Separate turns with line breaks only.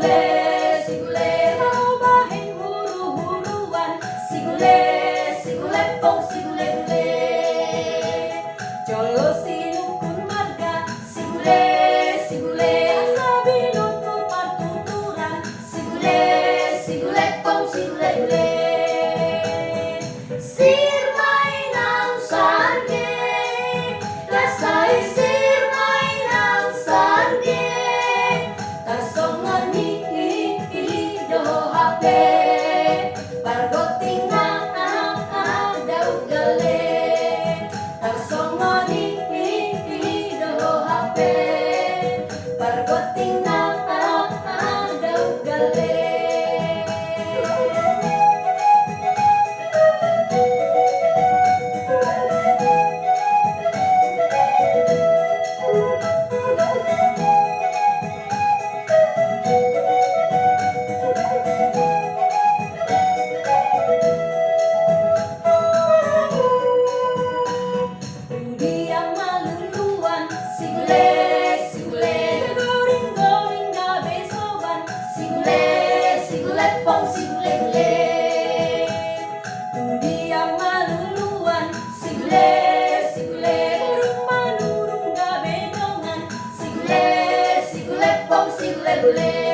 sigule, sigule, lobahin huru-huruan, sigule, sigule, pong sigule, gule. Jolo sinukun marga, sigule, sigule, asa binoto patuturan, sigule, sigule, pong sigule, gule. Sir mainang sarge, rasai sir mainang sarge, tarsongan ni do hape, pargoting na daw gale, tarsongan ni do hape, pargoting na daw gale. Pong sigule gule, tudi yang maluluan, sigule, sigule, burung manurung gabenongan, sigule, sigule, pong sigule gule.